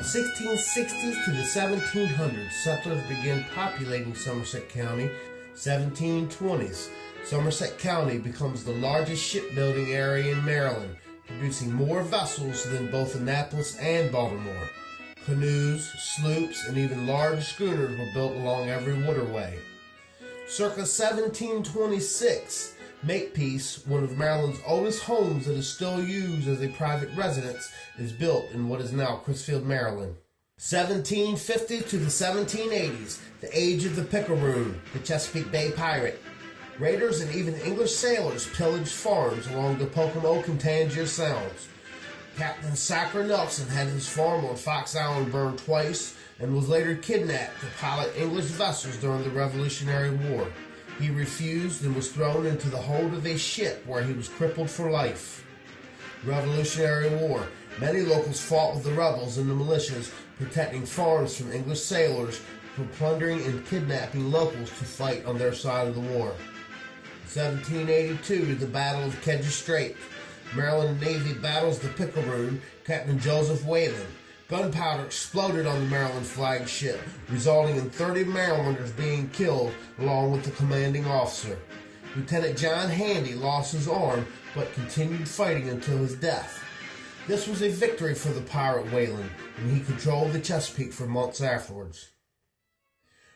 1660s to the 1700s, settlers began populating Somerset County. 1720s, Somerset County becomes the largest shipbuilding area in Maryland, producing more vessels than both Annapolis and Baltimore. Canoes, sloops, and even large schooners were built along every waterway. Circa 1726, Makepeace, one of Maryland's oldest homes that is still used as a private residence, is built in what is now Crisfield, Maryland. 1750 to the 1780s, the age of the Picaroon, the Chesapeake Bay pirate. Raiders and even English sailors pillaged farms along the Pocomoke and Tangier Sounds. Captain Sacker Nelson had his farm on Fox Island burned twice and was later kidnapped to pilot English vessels during the Revolutionary War. He refused and was thrown into the hold of a ship where he was crippled for life. Revolutionary War. Many locals fought with the rebels and the militias, protecting farms from English sailors from plundering and kidnapping locals to fight on their side of the war. 1782, the Battle of Kedger Strait. Maryland Navy battles the Picaroon, Captain Joseph Whalen. Gunpowder exploded on the Maryland flagship, resulting in 30 Marylanders being killed along with the commanding officer. Lieutenant John Handy lost his arm but continued fighting until his death. This was a victory for the pirate Whalen, and he controlled the Chesapeake for months afterwards.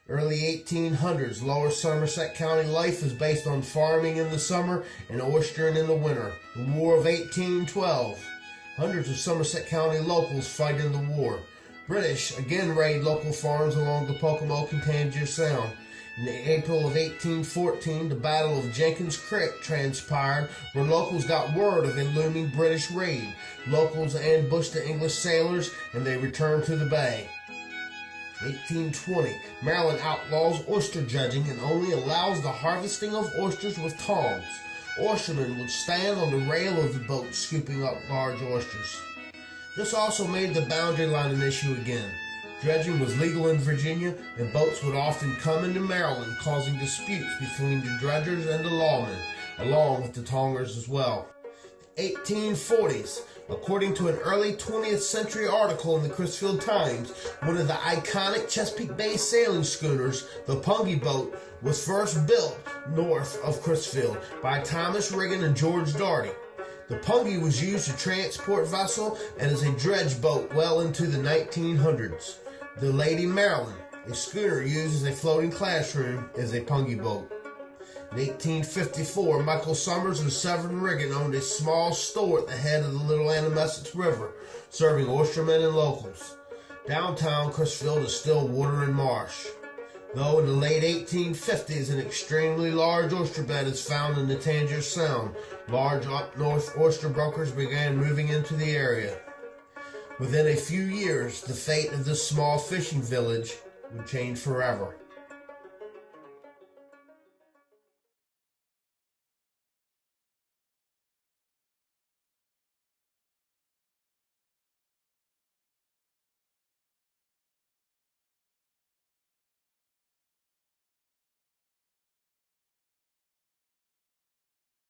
Early 1800s, lower Somerset County life is based on farming in the summer and oystering in the winter. The War of 1812. Hundreds of Somerset County locals fight in the war. British again raid local farms along the Pocomoke and Tangier Sound. In April of 1814, the Battle of Jenkins Creek transpired, where locals got word of a looming British raid. Locals ambushed the English sailors, and they returned to the bay. 1820, Maryland outlaws oyster judging and only allows the harvesting of oysters with tongs. Oystermen would stand on the rail of the boat scooping up large oysters. This also made the boundary line an issue again. Dredging was legal in Virginia, and boats would often come into Maryland, causing disputes between the dredgers and the lawmen, along with the tongers as well. 1840s. According to an early 20th century article in the Crisfield Times, one of the iconic Chesapeake Bay sailing schooners, the Pungy boat, was first built north of Crisfield by Thomas Riggin and George Darty. The Pungy was used to transport vessel and as a dredge boat well into the 1900s. The Lady Maryland, a schooner used as a floating classroom, is a Pungy boat. In 1854, Michael Summers and Severin Riggin owned a small store at the head of the Little Anamessex River, serving oystermen and locals. Downtown Crisfield is still water and marsh, though in the late 1850s an extremely large oyster bed is found in the Tangier Sound. Large up-north oyster brokers began moving into the area. Within a few years, the fate of this small fishing village would change forever.